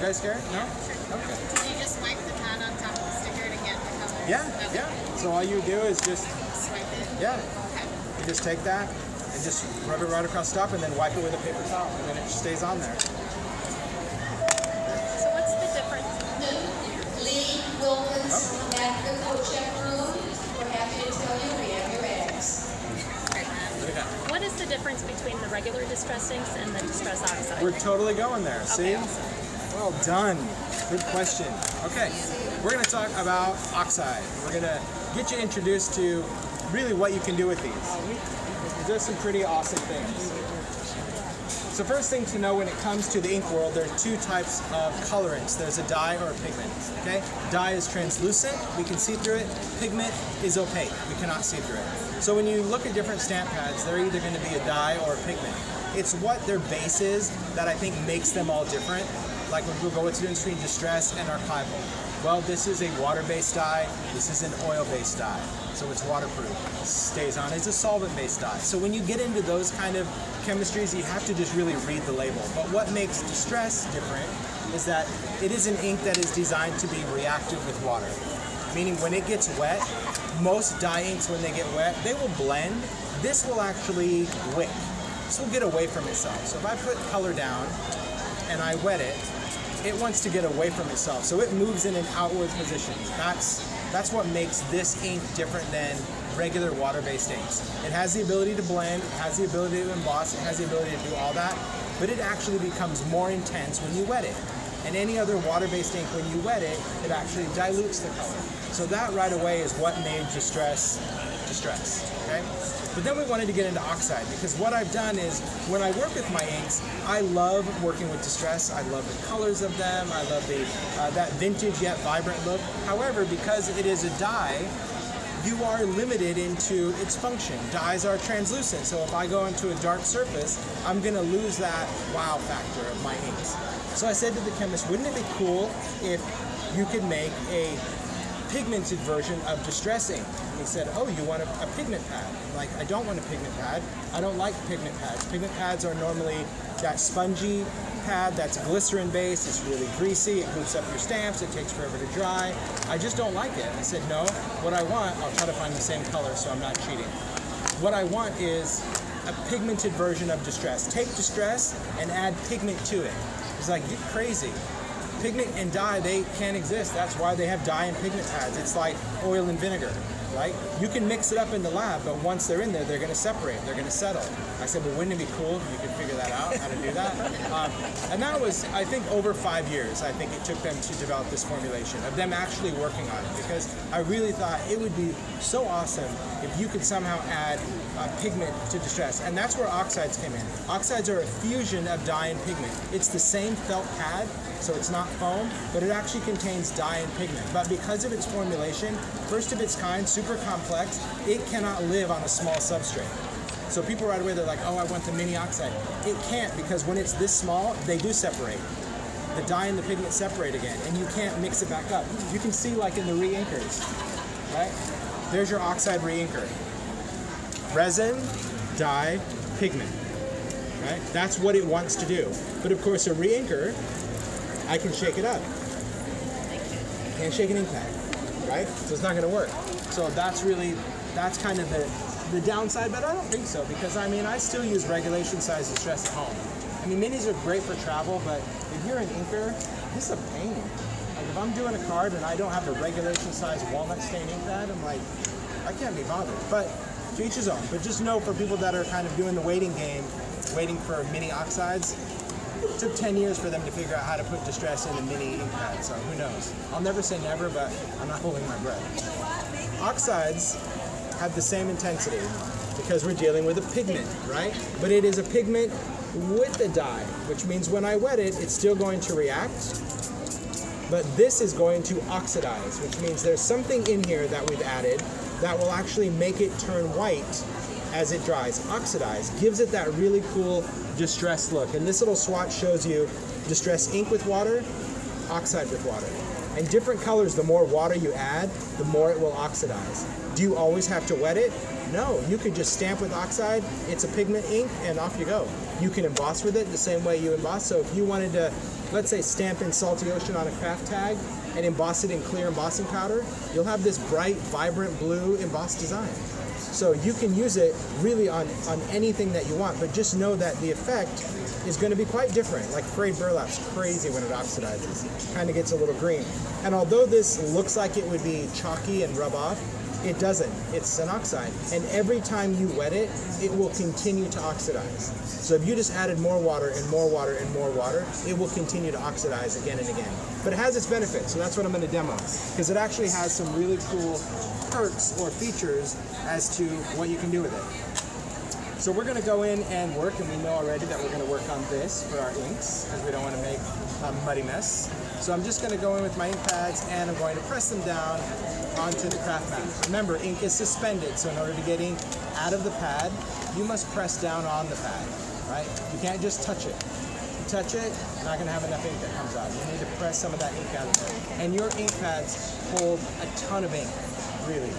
guys care? No? Okay. Do you just wipe the pad on top of the sticker to get the color? Yeah, yeah. So all you do is just, Swipe it? yeah. Okay. You just take that and just rub it right across the top and then wipe it with a paper towel and then it stays on there. So what's the difference? Lee Wilkins at the coat-check room. We're happy to tell you we have your bags. Look at that. What is the difference between the regular distress inks and the distress oxide? We're totally going there. See? Okay, awesome. Well done. Good question. Okay, we're going to talk about oxide. We're going to get you introduced to really what you can do with these. There's some pretty awesome things. So first thing to know when it comes to the ink world, there are two types of colorants. There's a dye or a pigment. Okay, dye is translucent, we can see through it. Pigment is opaque, we cannot see through it. So when you look at different stamp pads, they're either going to be a dye or a pigment. It's what their base is that I think makes them all different. Like when people go, what's the difference between distress and archival? Well, this is a water-based dye, this is an oil-based dye. So it's waterproof, stays on. It's a solvent-based dye. So when you get into those kind of chemistries, you have to just really read the label. But what makes distress different is that it is an ink that is designed to be reactive with water. Meaning when it gets wet, most dye inks when they get wet, they will blend. This will actually wick. This will get away from itself. So if I put color down and I wet it, it wants to get away from itself. So it moves in an outward position. That's what makes this ink different than regular water-based inks. It has the ability to blend, it has the ability to emboss, it has the ability to do all that, but it actually becomes more intense when you wet it. And any other water-based ink, when you wet it, it actually dilutes the color. So that right away is what made distress, okay? But then we wanted to get into oxide, because what I've done is, when I work with my inks, I love working with distress. I love the colors of them. I love that vintage yet vibrant look. However, because it is a dye, you are limited into its function. Dyes are translucent, so if I go into a dark surface, I'm gonna lose that wow factor of my inks. So I said to the chemist, wouldn't it be cool if you could make a pigmented version of distress ink? And he said, oh, you want a pigment pad? I'm like, I don't want a pigment pad. I don't like pigment pads. Pigment pads are normally that spongy pad that's glycerin based, it's really greasy, it hoops up your stamps, it takes forever to dry. I just don't like it. I said, no, what I want, I'll try to find the same color so I'm not cheating. What I want is a pigmented version of distress. Take distress and add pigment to it. It's like, get crazy. Pigment and dye, they can't exist. That's why they have dye and pigment pads. It's like oil and vinegar, right? You can mix it up in the lab, but once they're in there, they're going to separate. They're going to settle. I said, well, wouldn't it be cool if you could figure that out, how to do that? And that was, I think, over 5 years, I think it took them to develop this formulation, of them actually working on it, because I really thought it would be so awesome if you could somehow add pigment to distress. And that's where oxides came in. Oxides are a fusion of dye and pigment. It's the same felt pad, so it's not foam, but it actually contains dye and pigment. But because of its formulation, first of its kind, super complex, it cannot live on a small substrate. So people right away, they're like, oh, I want the mini oxide. It can't, because when it's this small, they do separate. The dye and the pigment separate again, and you can't mix it back up. You can see like in the re-inkers, right? There's your oxide re-inker. Resin, dye, pigment, right? That's what it wants to do. But of course, a re-inker, I can shake it up. Can't shake an ink pad, right? So it's not going to work. So that's kind of the downside, but I don't think so, because I mean, I still use regulation size distress at home. I mean, minis are great for travel, but if you're an inker, this is a pain. Like if I'm doing a card and I don't have the regulation size walnut stain ink pad, I'm like, I can't be bothered. But to each his own. But just know, for people that are kind of doing the waiting game, waiting for mini oxides, it took 10 years for them to figure out how to put distress in a mini ink pad, so who knows. I'll never say never, but I'm not holding my breath. Oxides have the same intensity because we're dealing with a pigment, right? But it is a pigment with a dye, which means when I wet it, it's still going to react, but this is going to oxidize, which means there's something in here that we've added that will actually make it turn white as it dries. Oxidize gives it that really cool distressed look. And this little swatch shows you distress ink with water, oxide with water. And different colors, the more water you add, the more it will oxidize. Do you always have to wet it? No, you could just stamp with oxide, it's a pigment ink, and off you go. You can emboss with it the same way you emboss. So if you wanted to let's say, stamp in Salty Ocean on a craft tag and emboss it in clear embossing powder, you'll have this bright, vibrant blue embossed design. So you can use it really on anything that you want, but just know that the effect is going to be quite different. Like frayed burlap's crazy when it oxidizes. Kind of gets a little green. And although this looks like it would be chalky and rub off, it doesn't. It's an oxide. And every time you wet it, it will continue to oxidize. So if you just added more water and more water and more water, it will continue to oxidize again and again. But it has its benefits, so that's what I'm going to demo. Because it actually has some really cool perks or features as to what you can do with it. So we're going to go in and work, and we know already that we're going to work on this for our inks, because we don't want to make a muddy mess. So I'm just going to go in with my ink pads, and I'm going to press them down onto the craft mat. Remember, ink is suspended, so in order to get ink out of the pad, you must press down on the pad, right? You can't just touch it. If you touch it, you're not going to have enough ink that comes out. You need to press some of that ink out of there. And your ink pads hold a ton of ink, really.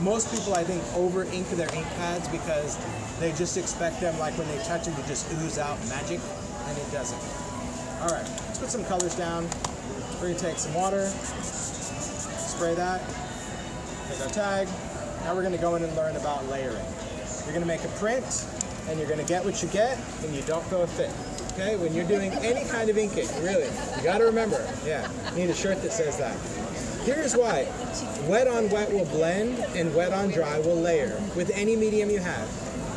Most people, I think, over ink their ink pads because they just expect them, like when they touch them, to just ooze out magic, and it doesn't. All right, let's put some colors down. We're gonna take some water, spray that, take our tag. Now we're gonna go in and learn about layering. You're gonna make a print, and you're gonna get what you get, and you don't go thick. Okay, when you're doing any kind of inking, really, you gotta remember, you need a shirt that says that. Here's why. Wet on wet will blend, and wet on dry will layer with any medium you have.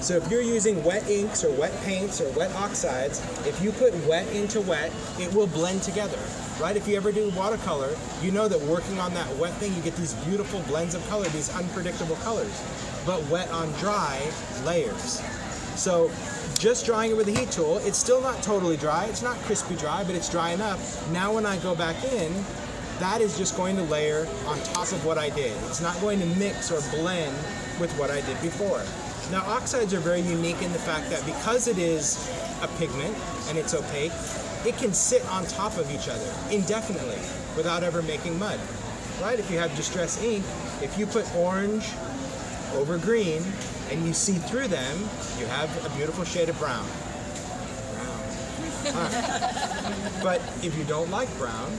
So if you're using wet inks or wet paints or wet oxides, if you put wet into wet, it will blend together, right? If you ever do watercolor, you know that working on that wet thing, you get these beautiful blends of color, these unpredictable colors. But wet on dry layers. So just drying it with a heat tool, it's still not totally dry. It's not crispy dry, but it's dry enough. Now when I go back in, that is just going to layer on top of what I did. It's not going to mix or blend with what I did before. Now, oxides are very unique in the fact that because it is a pigment and it's opaque, it can sit on top of each other indefinitely without ever making mud, right? If you have distress ink, if you put orange over green and you see through them, you have a beautiful shade of brown. All right. But if you don't like brown,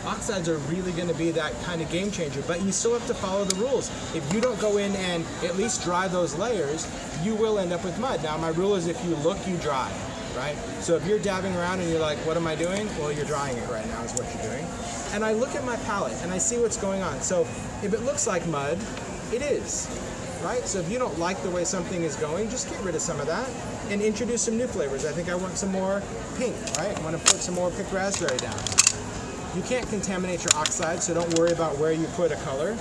oxides are really going to be that kind of game changer, but you still have to follow the rules. If you don't go in and at least dry those layers, you will end up with mud. Now, my rule is if you look, you dry, right? So if you're dabbing around and you're like, what am I doing? Well, you're drying it right now is what you're doing. And I look at my palette and I see what's going on. So if it looks like mud, it is, right? So if you don't like the way something is going, just get rid of some of that and introduce some new flavors. I think I want some more pink, right? I want to put some more pink raspberry down. You can't contaminate your oxide, so don't worry about where you put a color.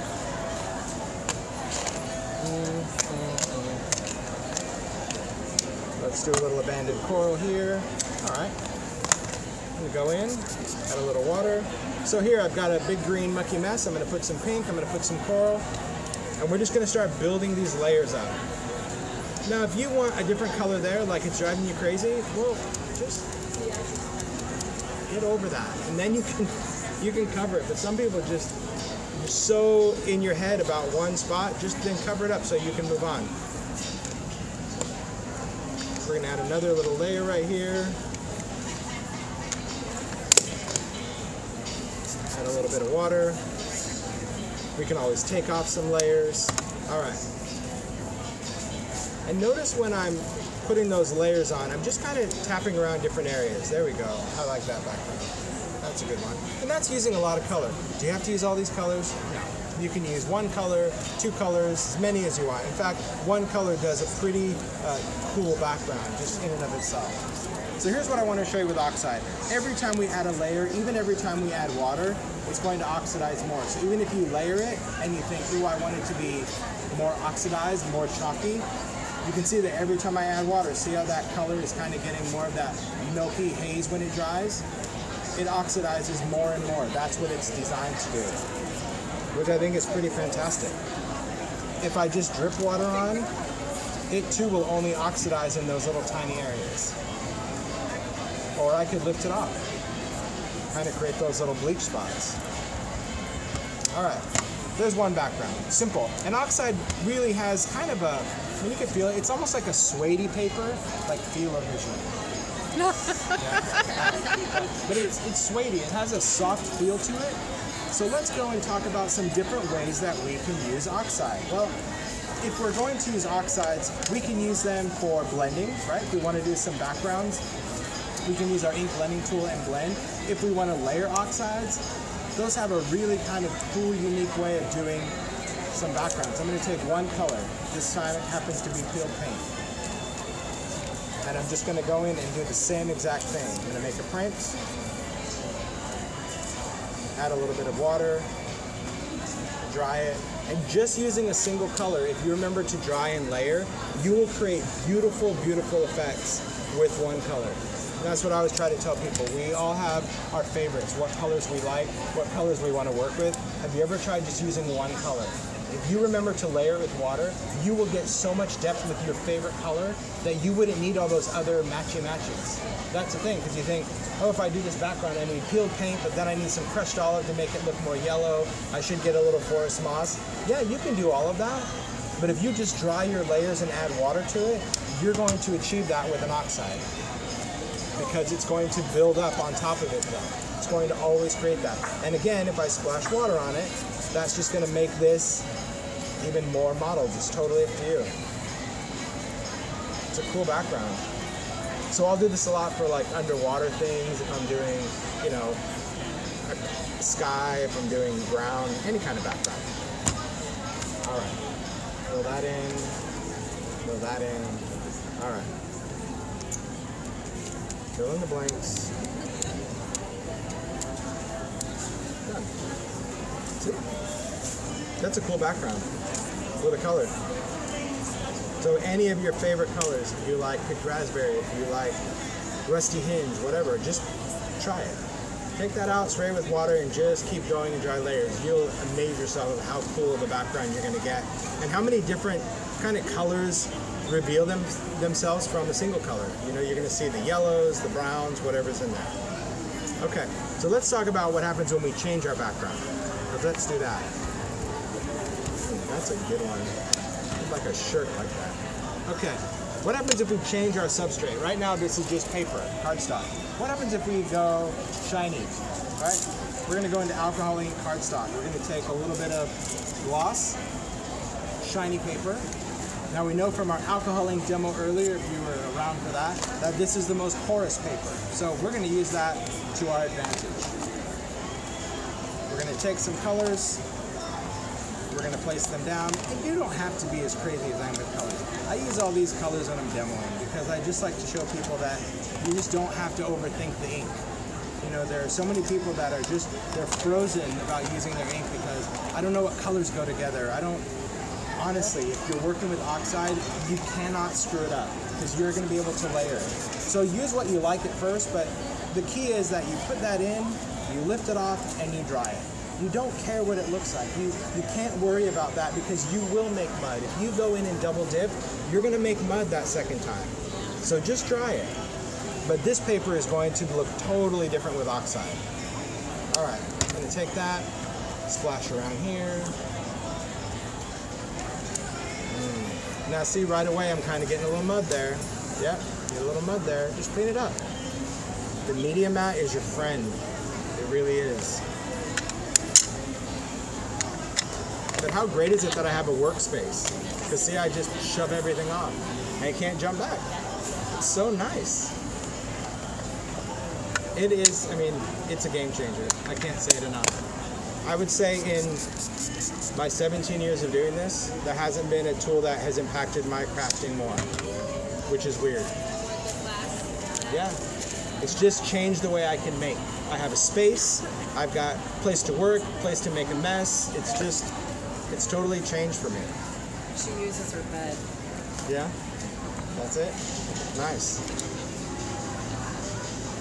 Let's do a little abandoned coral here. All right. I'm going to go in, add a little water. So here I've got a big green mucky mess. I'm going to put some pink, I'm going to put some coral, and we're just going to start building these layers up. Now, if you want a different color there, like it's driving you crazy, well, just get over that, and then you can cover it. But some people just you're so in your head about one spot, just then cover it up so you can move on. We're gonna add another little layer right here. Add a little bit of water. We can always take off some layers. All right. And notice when I'm putting those layers on, I'm just kind of tapping around different areas. There we go. I like that background. That's a good one. And that's using a lot of color. Do you have to use all these colors? No. You can use one color, two colors, as many as you want. In fact, one color does a pretty cool background just in and of itself. So here's what I want to show you with oxide. Every time we add a layer, even every time we add water, it's going to oxidize more. So even if you layer it and you think, ooh, I want it to be more oxidized, more chalky, you can see that every time I add water, see how that color is kind of getting more of that milky haze when it dries? It oxidizes more and more. That's what it's designed to do, which I think is pretty fantastic. If I just drip water on, it too will only oxidize in those little tiny areas. Or I could lift it off, kind of create those little bleach spots. All right, there's one background, simple. And oxide really has kind of a, I mean, you can feel it, it's almost like a suede paper, like feel of vision. But it's suede-y. It has a soft feel to it. So let's go and talk about some different ways that we can use oxide. Well, if we're going to use oxides, we can use them for blending, right? If we want to do some backgrounds, we can use our ink blending tool and blend. If we want to layer oxides, those have a really kind of cool, unique way of doing some backgrounds. I'm going to take one color. This time it happens to be peeled paint. And I'm just going to go in and do the same exact thing. I'm going to make a print, add a little bit of water, dry it, and just using a single color, if you remember to dry and layer, you will create beautiful, beautiful effects with one color. And that's what I always try to tell people. We all have our favorites, what colors we like, what colors we want to work with. Have you ever tried just using one color? If you remember to layer with water, you will get so much depth with your favorite color that you wouldn't need all those other matchy-matches. That's the thing, because you think, oh, if I do this background, I need peeled paint, but then I need some crushed olive to make it look more yellow. I should get a little forest moss. Yeah, you can do all of that, but if you just dry your layers and add water to it, you're going to achieve that with an oxide, because it's going to build up on top of it though. It's going to always create that. And again, if I splash water on it, that's just going to make this even more mottled. It's totally up to you. It's a cool background. So I'll do this a lot for like underwater things, if I'm doing, you know, a sky, if I'm doing ground, any kind of background. All right, fill that in, fill that in. All right. Fill in the blanks. Done. See? That's a cool background with a color. So any of your favorite colors, if you like picked raspberry, if you like rusty hinge, whatever, just try it. Take that out, spray it with water, and just keep going in dry layers. You'll amaze yourself of how cool of a background you're going to get, and how many different kind of colors reveal themselves from a single color. You know, you're going to see the yellows, the browns, whatever's in there. Okay, so let's talk about what happens when we change our background. Let's do that. That's a good one. Like a shirt like that. Okay, what happens if we change our substrate? Right now this is just paper, cardstock. What happens if we go shiny, right? We're gonna go into alcohol ink cardstock. We're gonna take a little bit of gloss, shiny paper. Now we know from our alcohol ink demo earlier, if you were around for that, that this is the most porous paper. So we're gonna use that to our advantage. We're gonna take some colors, we're going to place them down, and you don't have to be as crazy as I am with colors. I use all these colors when I'm demoing because I just like to show people that you just don't have to overthink the ink. You know, there are so many people that are just, they're frozen about using their ink because I don't know what colors go together. Honestly, if you're working with oxide, you cannot screw it up because you're going to be able to layer it. So use what you like at first, but the key is that you put that in, you lift it off, and you dry it. You don't care what it looks like. You can't worry about that because you will make mud. If you go in and double dip, you're going to make mud that second time. So just dry it. But this paper is going to look totally different with oxide. All right, I'm going to take that, splash around here. Now see, right away I'm kind of getting a little mud there. Yep, get a little mud there. Just clean it up. The media mat is your friend. It really is. But how great is it that I have a workspace? Because see, I just shove everything off. And I can't jump back. It's so nice. It is, I mean, it's a game changer. I can't say it enough. I would say in my 17 years of doing this, there hasn't been a tool that has impacted my crafting more, which is weird. Yeah, it's just changed the way I can make. I have a space, I've got a place to work, a place to make a mess. It's just, it's totally changed for me. She uses her bed. Yeah, that's it. Nice.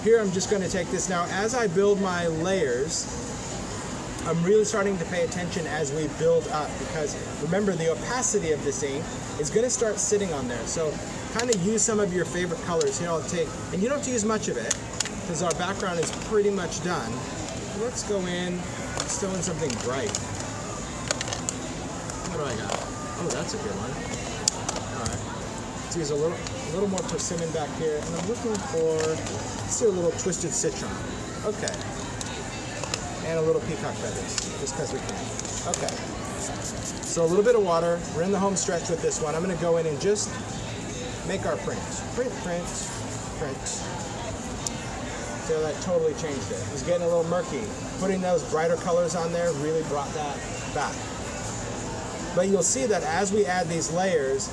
Here I'm just going to take this now. As I build my layers, I'm really starting to pay attention as we build up because remember the opacity of this ink is going to start sitting on there. So kind of use some of your favorite colors. Here I'll take, and you don't have to use much of it because our background is pretty much done. Let's go in, let's throw in something bright. What do I got? Oh, that's a good one. All right. Let's use a little more persimmon back here, and I'm looking for, let's do a little twisted citron. Okay. And a little peacock feathers, just because we can. Okay. So a little bit of water. We're in the home stretch with this one. I'm going to go in and just make our prints. Print. So that totally changed it. It was getting a little murky. Putting those brighter colors on there really brought that back. But you'll see that as we add these layers,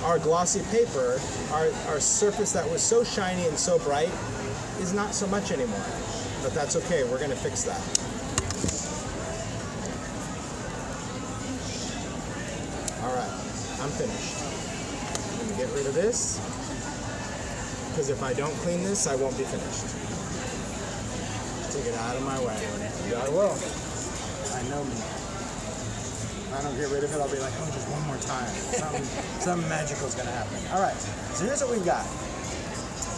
our glossy paper, our surface that was so shiny and so bright, is not so much anymore. But that's okay, we're going to fix that. Alright, I'm finished. I'm going to get rid of this, because if I don't clean this, I won't be finished. Take it out of my way. I will. I know me. If I don't get rid of it, I'll be like, oh, just one more time. Something magical is going to happen. Alright, so here's what we've got.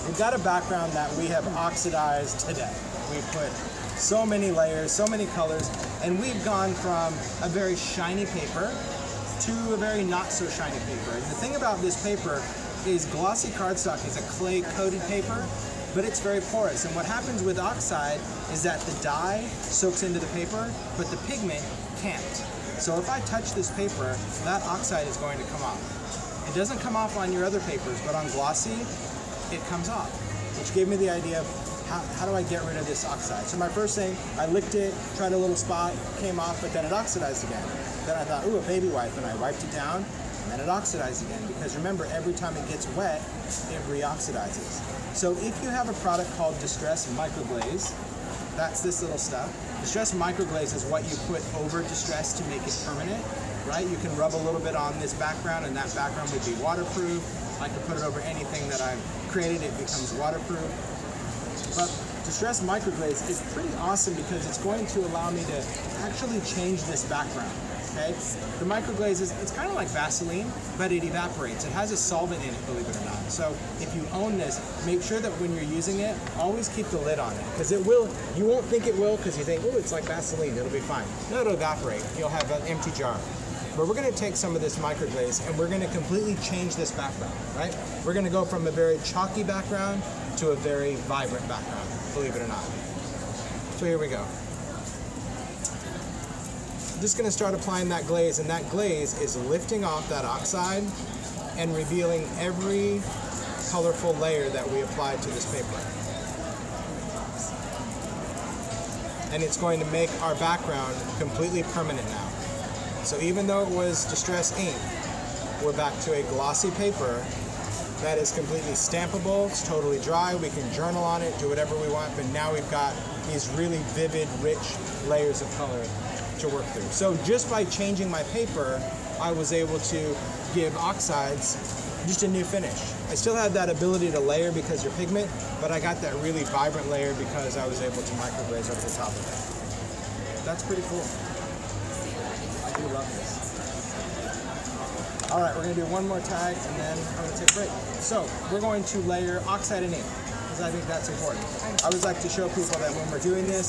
We've got a background that we have oxidized today. We've put so many layers, so many colors, and we've gone from a very shiny paper to a very not so shiny paper. And the thing about this paper is glossy cardstock is a clay coated paper, but it's very porous. And what happens with oxide is that the dye soaks into the paper, but the pigment can't. So if I touch this paper, that oxide is going to come off. It doesn't come off on your other papers, but on glossy, it comes off, which gave me the idea of how do I get rid of this oxide? So my first thing, I licked it, tried a little spot, came off, but then it oxidized again. Then I thought, ooh, a baby wipe, and I wiped it down, and then it oxidized again, because remember, every time it gets wet, it reoxidizes. So if you have a product called Distress Microglaze, that's this little stuff. Distress Microglaze is what you put over Distress to make it permanent, right? You can rub a little bit on this background, and that background would be waterproof. I can put it over anything that I've created, it becomes waterproof. But Distress Microglaze is pretty awesome because it's going to allow me to actually change this background, okay? The microglaze it's kind of like Vaseline, but it evaporates. It has a solvent in it, believe it or not. So if you own this, make sure that when you're using it, always keep the lid on it, because it will, you won't think it will because you think, oh, it's like Vaseline, it'll be fine. No, it'll evaporate. You'll have an empty jar. But we're going to take some of this microglaze and we're going to completely change this background, right? We're going to go from a very chalky background to a very vibrant background, believe it or not. So here we go. I'm just going to start applying that glaze, and that glaze is lifting off that oxide and revealing every colorful layer that we applied to this paper. And it's going to make our background completely permanent now. So even though it was Distress ink, we're back to a glossy paper that is completely stampable, it's totally dry, we can journal on it, do whatever we want, but now we've got these really vivid, rich layers of color to work through. So just by changing my paper, I was able to give oxides just a new finish. I still had that ability to layer because of pigment, but I got that really vibrant layer because I was able to microglaze over the top of it. That's pretty cool. I do love this. All right, we're going to do one more tag, and then I'm going to take a break. So we're going to layer oxide and ink, because I think that's important. I always like to show people that when we're doing this,